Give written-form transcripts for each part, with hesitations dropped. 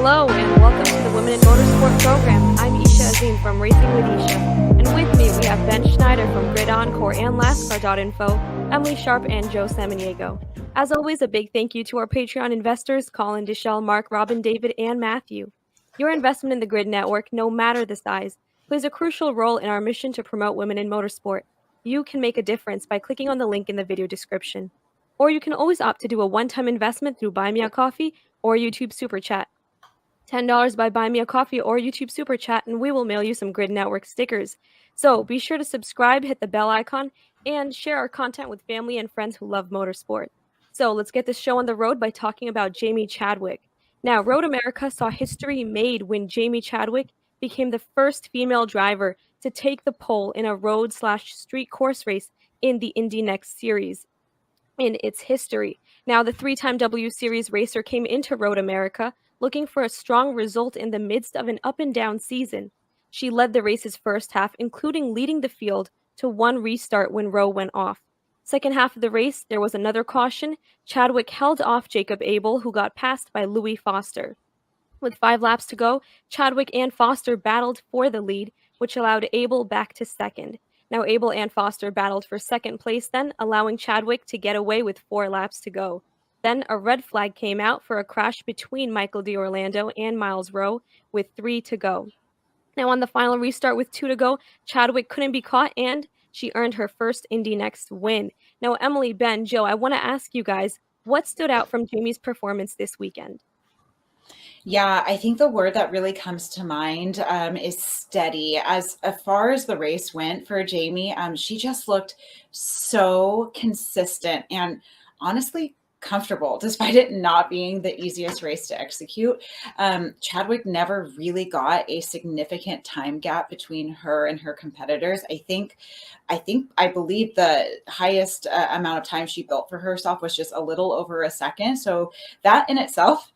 Hello and welcome to the Women in Motorsport program. I'm Isha Azim from Racing with Isha. And with me we have Ben Schneider from Grid Encore and LastCar.info, Emily Sharp and Joe Samaniego. As always, a big thank you to our Patreon investors, Colin, Deshelle, Mark, Robin, David, and Matthew. Your investment in the Grid Network, no matter the size, plays a crucial role in our mission to promote women in motorsport. You can make a difference by clicking on the link in the video description. Or you can always opt to do a one-time investment through Buy Me a Coffee or YouTube Super Chat. $10 by Buy Me a Coffee or YouTube Super Chat, and we will mail you some Grid Network stickers. So be sure to subscribe, hit the bell icon, and share our content with family and friends who love motorsport. So let's get this show on the road by talking about Jamie Chadwick. Now, Road America saw history made when Jamie Chadwick became the first female driver to take the pole in a road/street course race in the INDY NXT Series in its history. Now, the three-time W Series racer came into Road America looking for a strong result in the midst of an up-and-down season. She led the race's first half, including leading the field to one restart when Rowe went off. Second half of the race, there was another caution. Chadwick held off Jacob Abel, who got passed by Louis Foster. With 5 laps to go, Chadwick and Foster battled for the lead, which allowed Abel back to second. Now, Abel and Foster battled for second place then, allowing Chadwick to get away with 4 laps to go. Then a red flag came out for a crash between Michael D'Orlando and Miles Rowe with 3 to go. Now, on the final restart with 2 to go, Chadwick couldn't be caught and she earned her first INDY NXT win. Now, Emily, Ben, Joe, I want to ask you guys, what stood out from Jamie's performance this weekend? Yeah, I think the word that really comes to mind is steady. As far as the race went for Jamie, she just looked so consistent and honestly comfortable, despite it not being the easiest race to execute. Chadwick never really got a significant time gap between her and her competitors. I believe the highest amount of time she built for herself was just a little over a second. So that in itself,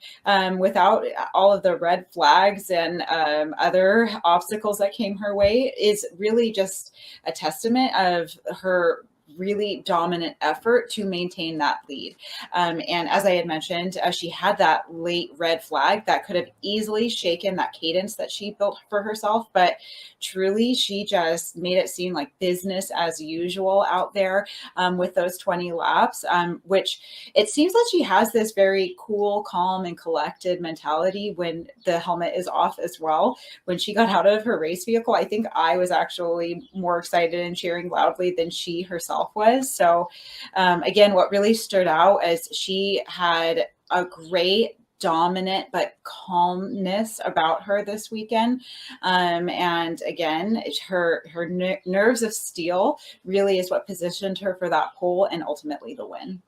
without all of the red flags and other obstacles that came her way, is really just a testament of her really dominant effort to maintain that lead. And as I had mentioned, she had that late red flag that could have easily shaken that cadence that she built for herself. But truly, she just made it seem like business as usual out there with those 20 laps, which it seems like she has this very cool, calm, and collected mentality when the helmet is off as well. When she got out of her race vehicle, I think I was actually more excited and cheering loudly than she herself was. So again, what really stood out is she had a great dominant but calmness about her this weekend, and again, her nerves of steel really is what positioned her for that pole and ultimately the win.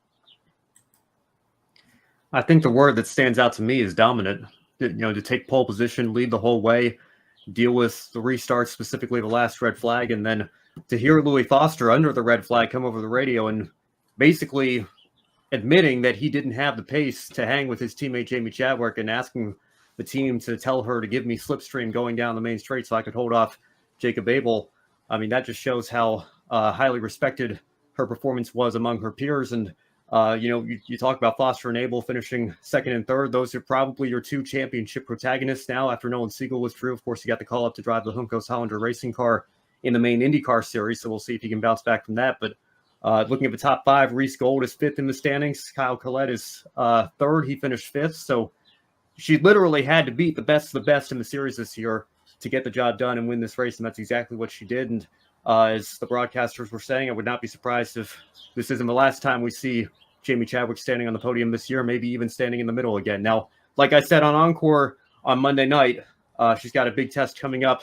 I think the word that stands out to me is dominant. To take pole position, lead the whole way, deal with the restart, specifically the last red flag, and then to hear Louis Foster under the red flag come over the radio and basically admitting that he didn't have the pace to hang with his teammate Jamie Chadwick and asking the team to tell her to give me slipstream going down the main straight so I could hold off Jacob Abel. I mean, that just shows how highly respected her performance was among her peers. And, you talk about Foster and Abel finishing second and third. Those are probably your 2 championship protagonists now after Nolan Siegel withdrew. Of course, he got the call up to drive the Juncos Hollander racing car in the main IndyCar Series, so we'll see if he can bounce back from that. But looking at the top 5, Reese Gold is 5th in the standings. Kyle Collette is 3rd. He finished 5th. So she literally had to beat the best of the best in the series this year to get the job done and win this race, and that's exactly what she did. And as the broadcasters were saying, I would not be surprised if this isn't the last time we see Jamie Chadwick standing on the podium this year, maybe even standing in the middle again. Now, like I said on Encore on Monday night, she's got a big test coming up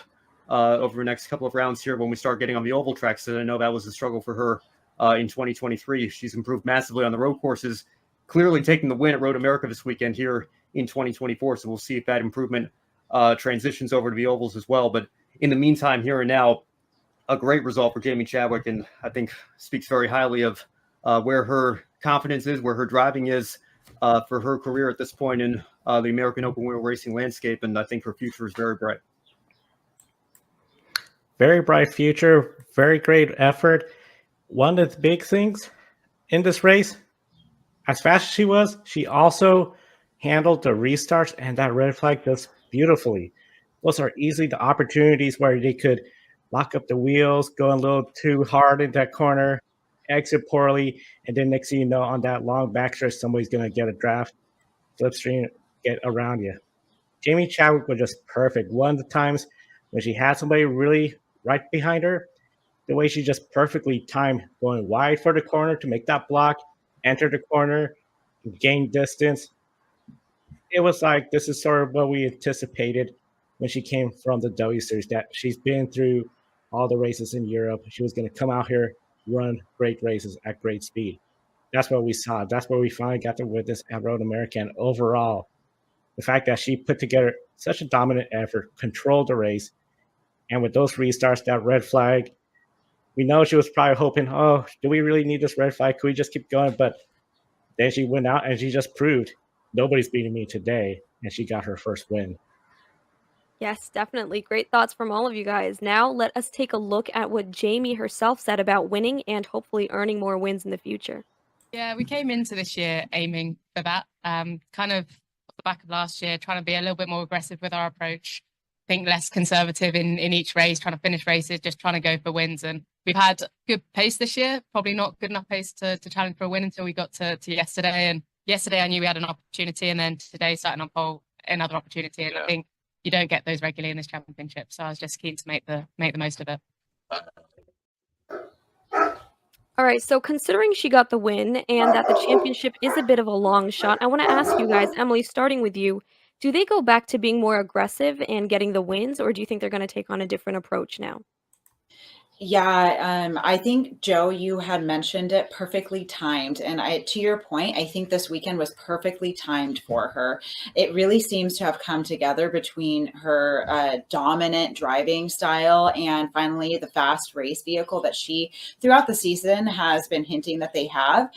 over the next couple of rounds here when we start getting on the oval tracks. So I know that was a struggle for her in 2023. She's improved massively on the road courses, clearly taking the win at Road America this weekend here in 2024. So we'll see if that improvement transitions over to the ovals as well. But in the meantime, here and now, a great result for Jamie Chadwick, and I think speaks very highly of where her confidence is, where her driving is for her career at this point in the American open wheel racing landscape. And I think her future is very bright. Very bright future, very great effort. One of the big things in this race, as fast as she was, she also handled the restarts and that red flag just beautifully. Those are easily the opportunities where they could lock up the wheels, go a little too hard in that corner, exit poorly, and then next thing you know, on that long backstretch, somebody's going to get a draft, slipstream, get around you. Jamie Chadwick was just perfect. One of the times when she had somebody really right behind her, the way she just perfectly timed going wide for the corner to make that block, enter the corner, gain distance. It was like this is sort of what we anticipated when she came from the W Series, that she's been through all the races in Europe. She was going to come out here, run great races at great speed. That's what we saw. That's what we finally got to witness at Road America. And overall, the fact that she put together such a dominant effort, controlled the race, and with those restarts, that red flag, we know she was probably hoping, oh, do we really need this red flag? Could we just keep going? But then she went out and she just proved nobody's beating me today, and she got her first win. Yes, definitely. Great thoughts from all of you guys. Now, let us take a look at what Jamie herself said about winning and hopefully earning more wins in the future. Yeah, we came into this year aiming for that. Kind of off the back of last year, trying to be a little bit more aggressive with our approach. Think less conservative in each race, trying to finish races, just trying to go for wins. And we've had good pace this year, probably not good enough pace to challenge for a win until we got to yesterday. And yesterday I knew we had an opportunity, and then today starting on pole, another opportunity. And I think you don't get those regularly in this championship. So I was just keen to make the most of it. All right, so considering she got the win and that the championship is a bit of a long shot, I want to ask you guys, Emily, starting with you, do they go back to being more aggressive and getting the wins, or do you think they're going to take on a different approach now? Yeah, I think, Joe, you had mentioned it, perfectly timed. And to your point, I think this weekend was perfectly timed for her. It really seems to have come together between her dominant driving style and finally the fast race vehicle that she, throughout the season, has been hinting that they have.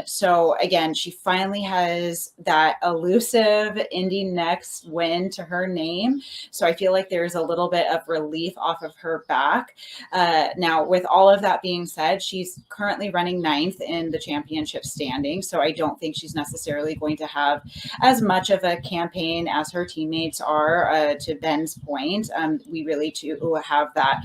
So again, she finally has that elusive Indy NXT win to her name. So I feel like there's a little bit of relief off of her back. Now, with all of that being said, she's currently running 9th in the championship standing, so I don't think she's necessarily going to have as much of a campaign as her teammates are. To Ben's point, we really do have that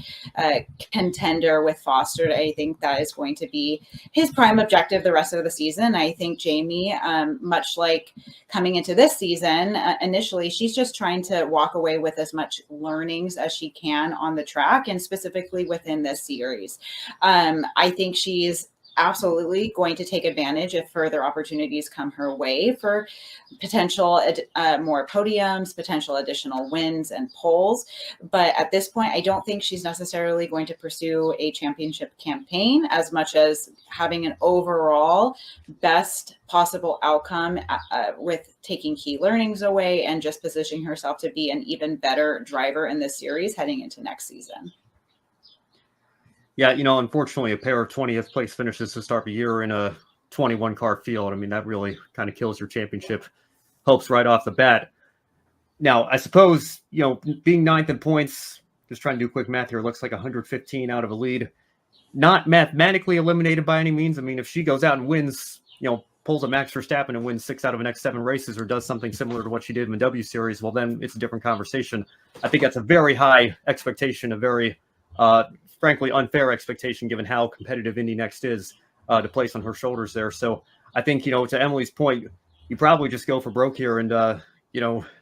contender with Foster. I think that is going to be his prime objective the rest of the season. I think Jamie, much like coming into this season, initially, she's just trying to walk away with as much learnings as she can on the track, and specifically within this series. I think she's absolutely going to take advantage if further opportunities come her way for potential more podiums, potential additional wins and poles. But at this point, I don't think she's necessarily going to pursue a championship campaign as much as having an overall best possible outcome with taking key learnings away and just positioning herself to be an even better driver in this series heading into next season. Yeah, unfortunately, a pair of 20th place finishes to start the year in a 21 car field. I mean, that really kind of kills your championship hopes right off the bat. Now, I suppose, being 9th in points, just trying to do quick math here, looks like 115 out of a lead. Not mathematically eliminated by any means. I mean, if she goes out and wins, pulls a Max Verstappen and wins 6 out of the next 7 races, or does something similar to what she did in the W Series, well, then it's a different conversation. I think that's a very high expectation, a very frankly unfair expectation given how competitive Indy NXT is to place on her shoulders there. So I think, to Emily's point, you probably just go for broke here. And,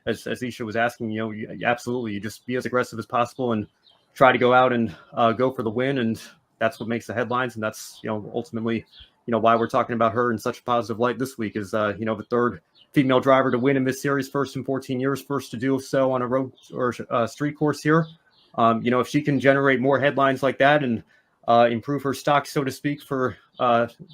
as Isha was asking, absolutely, you just be as aggressive as possible and try to go out and go for the win. And that's what makes the headlines. And that's, ultimately, why we're talking about her in such a positive light this week is, the 3rd female driver to win in this series, first in 14 years, first to do so on a road or street course here. If she can generate more headlines like that and improve her stock, so to speak, for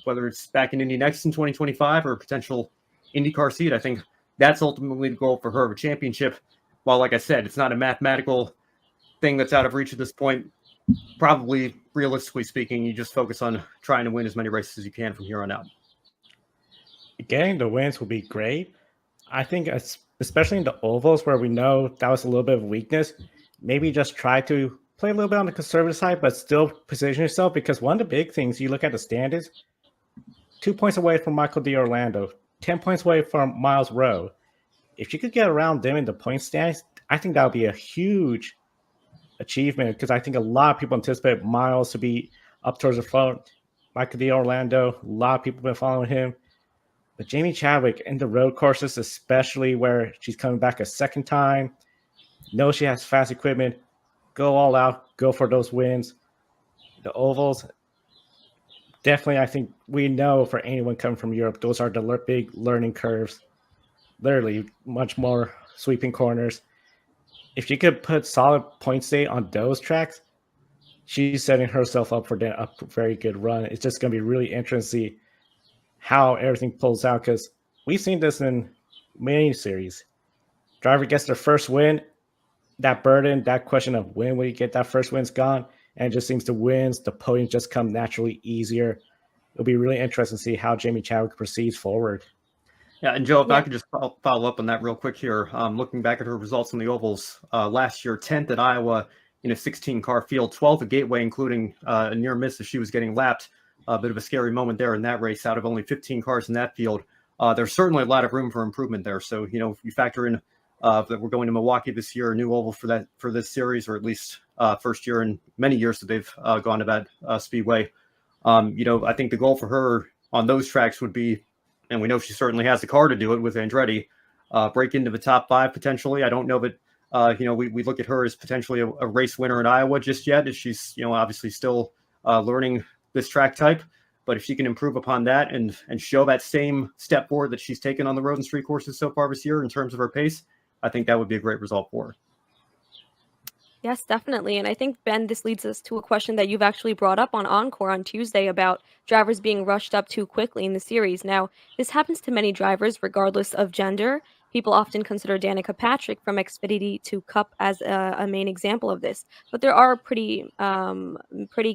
whether it's back in Indy NXT in 2025 or a potential IndyCar seat, I think that's ultimately the goal for her. A championship, while, like I said, it's not a mathematical thing that's out of reach at this point, probably, realistically speaking, you just focus on trying to win as many races as you can from here on out. Getting the wins will be great. I think, especially in the ovals where we know that was a little bit of weakness, maybe just try to play a little bit on the conservative side, but still position yourself, because one of the big things, you look at the standings, 2 points away from Michael D'Orlando. 10 points away from Miles Rowe. If she could get around them in the point standings, I think that would be a huge achievement, because I think a lot of people anticipate Miles to be up towards the front. Michael D. Orlando, a lot of people have been following him. But Jamie Chadwick in the road courses, especially where she's coming back a second time, knows she has fast equipment, go all out, go for those wins. The ovals, definitely, I think we know for anyone coming from Europe, those are the big learning curves. Literally, much more sweeping corners. If she could put solid point state on those tracks, she's setting herself up for a very good run. It's just going to be really interesting to see how everything pulls out, because we've seen this in many series. Driver gets their first win, that burden, that question of when will you get that first win's gone, and it just seems the wins, the podiums just come naturally easier. It'll be really interesting to see how Jamie Chadwick proceeds forward. Yeah, and Joe, if I could just follow up on that real quick here. Looking back at her results in the ovals last year, 10th at Iowa in a 16-car field, 12th at Gateway, including a near miss as she was getting lapped. A bit of a scary moment there in that race out of only 15 cars in that field. There's certainly a lot of room for improvement there. So, if you factor in that we're going to Milwaukee this year, a new oval for this series, or at least first year in many years that they've gone to that speedway. I think the goal for her on those tracks would be, and we know she certainly has the car to do it with Andretti, break into the top 5 potentially. I don't know that, we look at her as potentially a race winner in Iowa just yet, as she's, obviously still learning this track type. But if she can improve upon that and show that same step forward that she's taken on the road and street courses so far this year in terms of her pace, I think that would be a great result for her. Yes, definitely. And I think, Ben, this leads us to a question that you've actually brought up on Encore on Tuesday about drivers being rushed up too quickly in the series. Now, this happens to many drivers regardless of gender. People often consider Danica Patrick from Xfinity to Cup as a main example of this. But there are pretty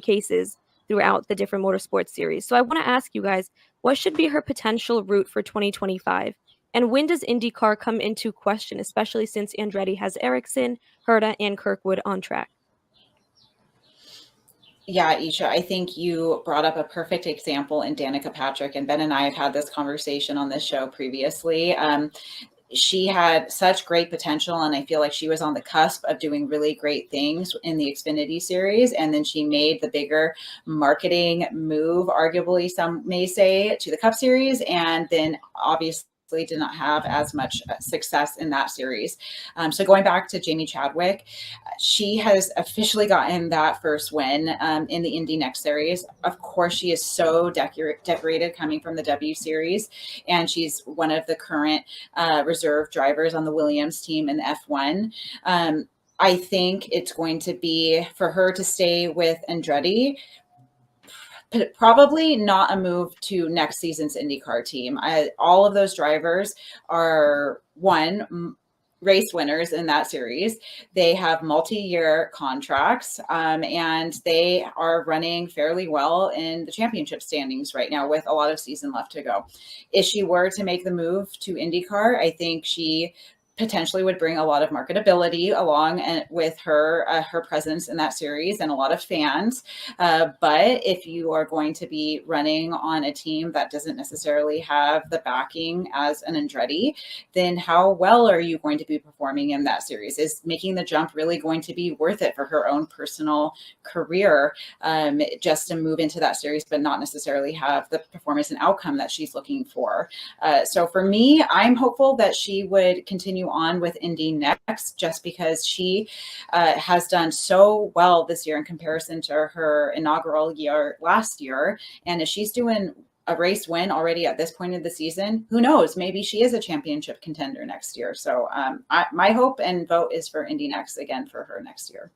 cases throughout the different motorsport series. So I want to ask you guys, what should be her potential route for 2025? And when does IndyCar come into question, especially since Andretti has Ericsson, Herta, and Kirkwood on track? Yeah, Isha, I think you brought up a perfect example in Danica Patrick, and Ben and I have had this conversation on this show previously. She had such great potential, and I feel like she was on the cusp of doing really great things in the Xfinity series. And then she made the bigger marketing move, arguably some may say, to the Cup series, and then obviously did not have as much success in that series. So going back to Jamie Chadwick, she has officially gotten that first win in the INDY NXT series. Of course, she is so decorated coming from the W series, and she's one of the current reserve drivers on the Williams team in the F1. I think it's going to be for her to stay with Andretti. Probably not a move to next season's IndyCar team. All of those drivers are race winners in that series. They have multi-year contracts, and they are running fairly well in the championship standings right now with a lot of season left to go. If she were to make the move to IndyCar, I think she potentially would bring a lot of marketability along with her presence in that series and a lot of fans. But if you are going to be running on a team that doesn't necessarily have the backing as an Andretti, then how well are you going to be performing in that series? Is making the jump really going to be worth it for her own personal career, just to move into that series, but not necessarily have the performance and outcome that she's looking for? So for me, I'm hopeful that she would continue on with Indy NXT, just because she has done so well this year in comparison to her inaugural year last year. And if she's doing a race win already at this point of the season, who knows? Maybe she is a championship contender next year. So my hope and vote is for Indy NXT again for her next year.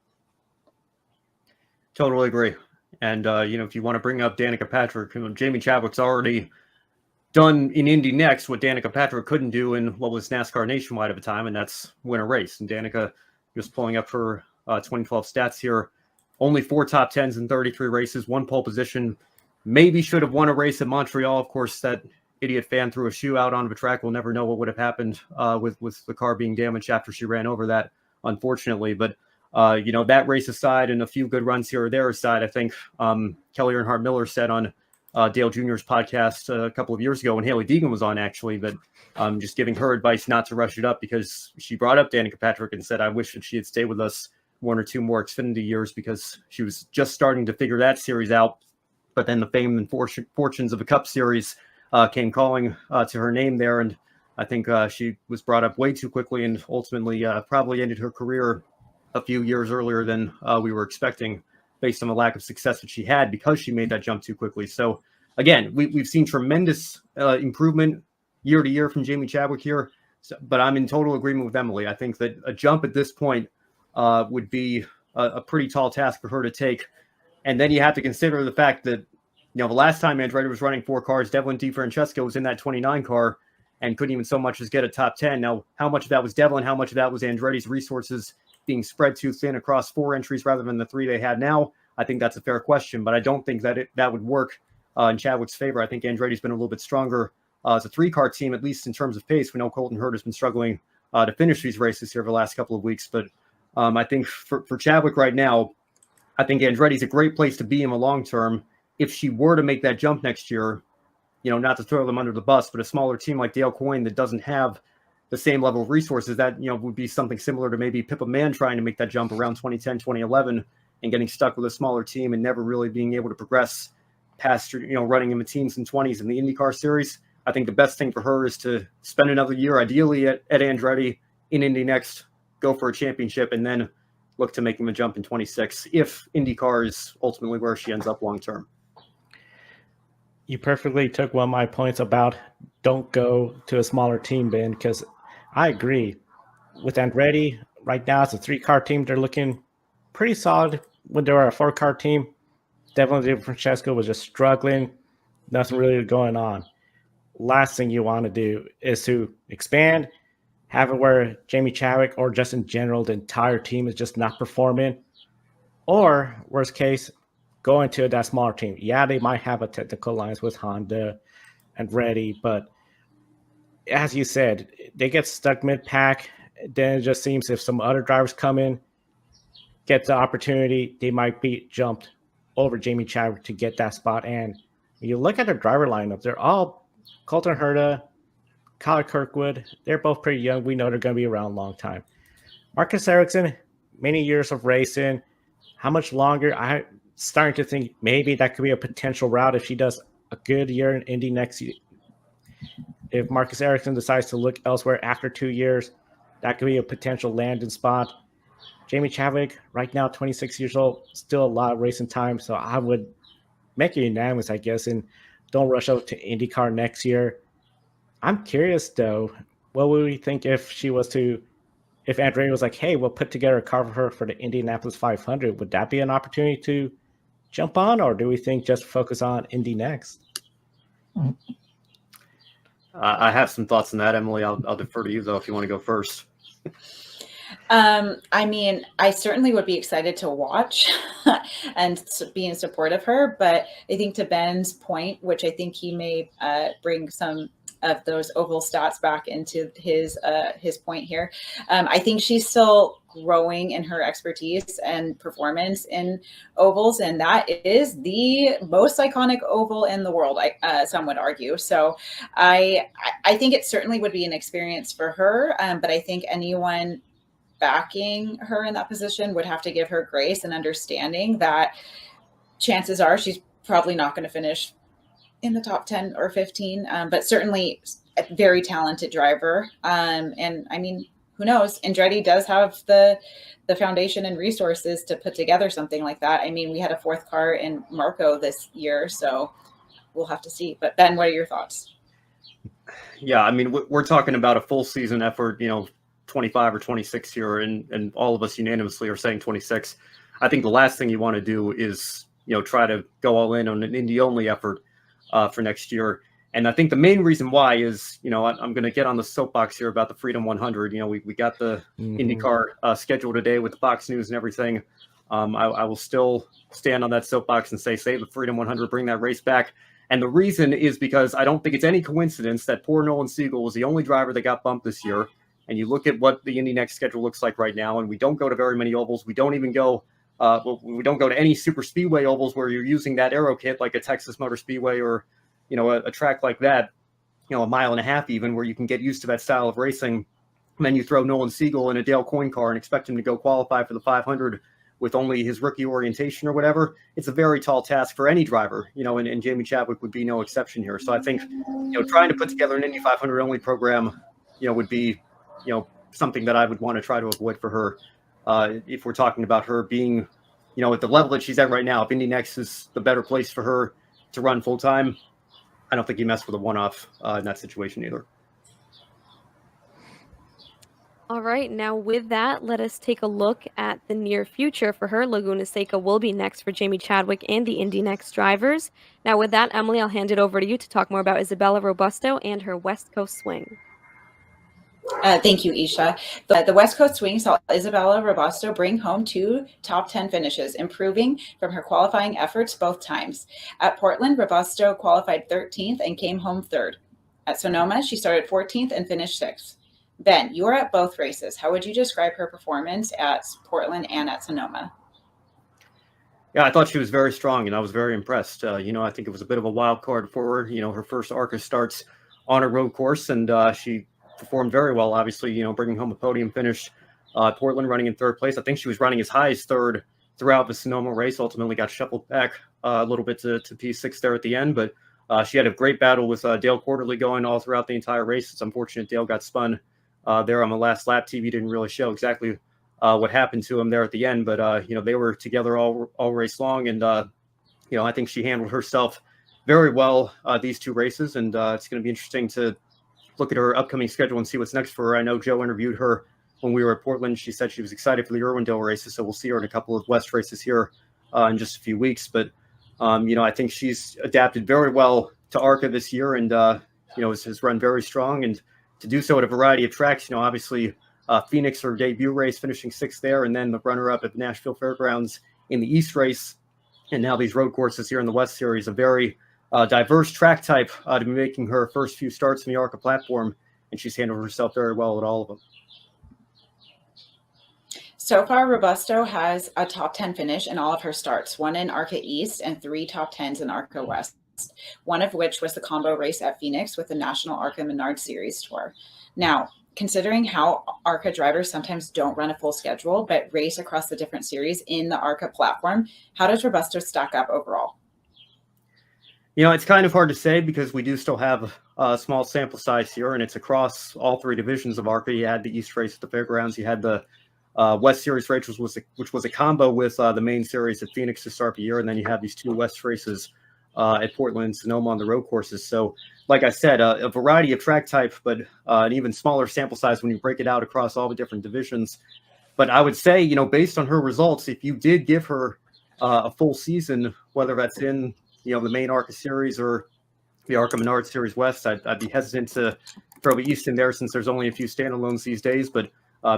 Totally agree. And, if you want to bring up Danica Patrick, Jamie Chadwick's already done in Indy NXT what Danica Patrick couldn't do in what was NASCAR Nationwide at the time, and that's win a race. And Danica, just pulling up her 2012 stats here, only 4 top 10s in 33 races, 1 pole position, maybe should have won a race at Montreal. Of course, that idiot fan threw a shoe out onto the track. We'll never know what would have happened with the car being damaged after she ran over that, unfortunately. But, that race aside and a few good runs here or there aside, I think Kelly Earnhardt Miller said on Dale Jr.'s podcast a couple of years ago when Haley Deegan was on, actually, but just giving her advice not to rush it up, because she brought up Danica Patrick and said, I wish that she had stayed with us 1 or 2 more Xfinity years, because she was just starting to figure that series out. But then the fame and fortunes of the Cup Series came calling to her name there. And I think she was brought up way too quickly, and ultimately probably ended her career a few years earlier than we were expecting, based on the lack of success that she had because she made that jump too quickly. So again, we've seen tremendous improvement year to year from Jamie Chadwick here. So, but I'm in total agreement with Emily. I think that a jump at this point would be a pretty tall task for her to take. And then you have to consider the fact that, the last time Andretti was running 4 cars, Devlin DiFrancesco was in that 29 car and couldn't even so much as get a top 10. Now, how much of that was Devlin? How much of that was Andretti's resources being spread too thin across 4 entries rather than the 3 they had now? I think that's a fair question, but I don't think that that would work in Chadwick's favor. I think Andretti's been a little bit stronger as a 3-car team, at least in terms of pace. We know Colton Hurd has been struggling to finish these races here the last couple of weeks, but I think for Chadwick right now, I think Andretti's a great place to be in the long term. If she were to make that jump next year, not to throw them under the bus, but a smaller team like Dale Coyne that doesn't have the same level of resources, that, would be something similar to maybe Pippa Mann trying to make that jump around 2010, 2011 and getting stuck with a smaller team and never really being able to progress past, running in the teens and 20s in the IndyCar Series. I think the best thing for her is to spend another year, ideally at Andretti, in Indy NXT, go for a championship, and then look to making the jump in 26 if IndyCar is ultimately where she ends up long term. You perfectly took one of my points about don't go to a smaller team, Ben, because I agree. With Andretti, right now it's a 3-car team. They're looking pretty solid. When they were a 4-car team, Devlin DiFrancesco was just struggling. Nothing really going on. Last thing you want to do is to expand, have it where Jamie Chadwick or just in general the entire team is just not performing. Or, worst case, go into that smaller team. Yeah, they might have a technical alliance with Honda and Reddy, but as you said, they get stuck mid-pack. Then it just seems if some other drivers come in, get the opportunity, they might be jumped over Jamie Chadwick to get that spot. And when you look at their driver lineup, they're all Colton Herta, Kyle Kirkwood. They're both pretty young. We know they're going to be around a long time. Marcus Ericsson, many years of racing. How much longer? I'm starting to think maybe that could be a potential route if she does a good year in Indy next year. If Marcus Ericsson decides to look elsewhere after 2 years, that could be a potential landing spot. Jamie Chadwick, right now, 26 years old, still a lot of racing time. So I would make it unanimous, I guess, and don't rush out to IndyCar next year. I'm curious, though, what would we think if Andrea was like, hey, we'll put together a car for her for the Indianapolis 500. Would that be an opportunity to jump on, or do we think just focus on Indy next? I have some thoughts on that, Emily. I'll defer to you, though, if you want to go first. I mean, I certainly would be excited to watch and be in support of her. But I think to Ben's point, which I think he may bring some of those oval stats back into his point here. I think she's still growing in her expertise and performance in ovals, and that is the most iconic oval in the world, some would argue. So I think it certainly would be an experience for her, but I think anyone backing her in that position would have to give her grace and understanding that chances are she's probably not going to finish in the top 10 or 15, but certainly a very talented driver. And I mean, who knows? Andretti does have the foundation and resources to put together something like that. I mean, we had a 4th car in Marco this year, so we'll have to see. But Ben, what are your thoughts? Yeah, I mean, we're talking about a full season effort, 25 or 26 here, and all of us unanimously are saying 26. I think the last thing you want to do is, try to go all in on an Indy-only effort for next year. And I think the main reason why is, I'm going to get on the soapbox here about the Freedom 100. We got the IndyCar schedule today with Fox News and everything. I will still stand on that soapbox and say the Freedom 100, bring that race back. And the reason is because I don't think it's any coincidence that poor Nolan Siegel was the only driver that got bumped this year. And you look at what the Indy NXT schedule looks like right now, and we don't go to very many ovals. We don't even go well, we don't go to any super speedway ovals where you're using that aero kit like a Texas Motor Speedway or, a track like that, a mile and a half even, where you can get used to that style of racing. And then you throw Nolan Siegel in a Dale Coyne car and expect him to go qualify for the 500 with only his rookie orientation or whatever. It's a very tall task for any driver, and Jamie Chadwick would be no exception here. So I think, trying to put together an Indy 500 only program, would be, something that I would want to try to avoid for her. If we're talking about her being, at the level that she's at right now, if Indy NXT is the better place for her to run full time, I don't think you mess with a one-off in that situation either. All right, now with that, let us take a look at the near future for her. Laguna Seca will be next for Jamie Chadwick and the Indy NXT drivers. Now with that, Emily, I'll hand it over to you to talk more about Isabella Robusto and her West Coast swing. Thank you, Isha. The West Coast swing saw Isabella Robusto bring home 2 top 10 finishes, improving from her qualifying efforts both times. At Portland, Robusto qualified 13th and came home 3rd. At Sonoma, she started 14th and finished 6th. Ben, you were at both races. How would you describe her performance at Portland and at Sonoma? Yeah, I thought she was very strong, and I was very impressed. I think it was a bit of a wild card for her. Her first ARCA starts on a road course, and she performed very well, obviously, bringing home a podium finish. Portland running in 3rd place. I think she was running as high as 3rd throughout the Sonoma race, ultimately got shuffled back a little bit to P6 there at the end, but she had a great battle with Dale Quarterly going all throughout the entire race. It's unfortunate Dale got spun there on the last lap. TV didn't really show exactly what happened to him there at the end, but they were together all race long, and I think she handled herself very well these 2 races, and it's going to be interesting to look at her upcoming schedule and see what's next for her. I know Joe interviewed her when we were at Portland. She said she was excited for the Irwindale races, so we'll see her in a couple of West races here in just a few weeks. But I think she's adapted very well to ARCA this year, and has run very strong, and to do so at a variety of tracks. Obviously Phoenix, her debut race, finishing 6th there, and then the runner-up at the Nashville Fairgrounds in the East race, and now these road courses here in the West Series. A very diverse track type to be making her first few starts in the ARCA platform, and she's handled herself very well at all of them. So far, Robusto has a top 10 finish in all of her starts, 1 in ARCA East and 3 top 10s in ARCA West, one of which was the combo race at Phoenix with the National ARCA Menard Series Tour. Now, considering how ARCA drivers sometimes don't run a full schedule, but race across the different series in the ARCA platform, how does Robusto stack up overall? It's kind of hard to say because we do still have a small sample size here, and it's across all 3 divisions of ARCA. You had the East race at the Fairgrounds, you had the West Series race, which was a combo with the main series at Phoenix to start the year, and then you have these 2 West races at Portland and Sonoma on the road courses. So, like I said, a variety of track type, but an even smaller sample size when you break it out across all the different divisions. But I would say, based on her results, if you did give her a full season, whether that's in the main ARCA series or the ARCA Menard Series West, I'd be hesitant to throw the East in there since there's only a few standalones these days. But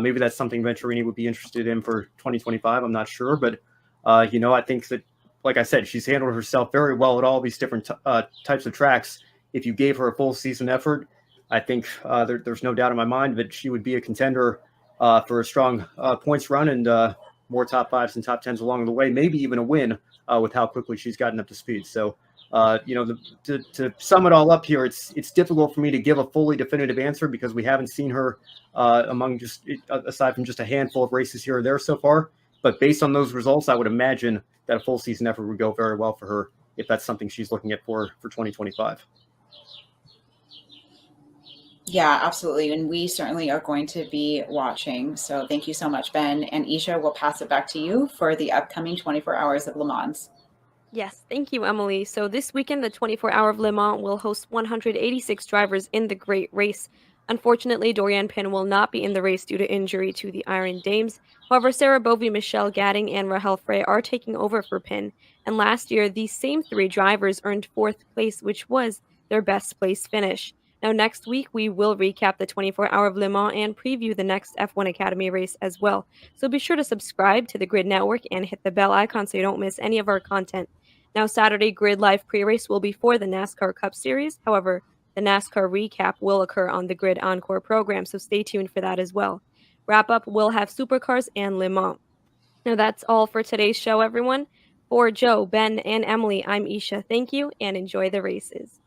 maybe that's something Venturini would be interested in for 2025. I'm not sure, but I think that, like I said, she's handled herself very well at all these different types of tracks. If you gave her a full season effort, I think there's no doubt in my mind that she would be a contender for a strong points run and more top 5s and top 10s along the way, maybe even a win with how quickly she's gotten up to speed. So, to sum it all up here, it's difficult for me to give a fully definitive answer because we haven't seen her aside from just a handful of races here or there so far. But based on those results, I would imagine that a full season effort would go very well for her if that's something she's looking at for 2025. Yeah, absolutely. And we certainly are going to be watching. So thank you so much, Ben. And Isha, we'll pass it back to you for the upcoming 24 Hours of Le Mans. Yes, thank you, Emily. So this weekend, the 24 Hour of Le Mans will host 186 drivers in the Great Race. Unfortunately, Doriane Pin will not be in the race due to injury to the Iron Dames. However, Sarah Bovey, Michelle Gadding, and Rahel Frey are taking over for Pin. And last year, these same 3 drivers earned 4th place, which was their best place finish. Now, next week, we will recap the 24 Hour of Le Mans and preview the next F1 Academy race as well. So be sure to subscribe to the Grid Network and hit the bell icon so you don't miss any of our content. Now, Saturday Grid Live pre-race will be for the NASCAR Cup Series. However, the NASCAR recap will occur on the Grid Encore program, so stay tuned for that as well. Wrap-up will have Supercars and Le Mans. Now that's all for today's show, everyone. For Joe, Ben, and Emily, I'm Isha. Thank you and enjoy the races.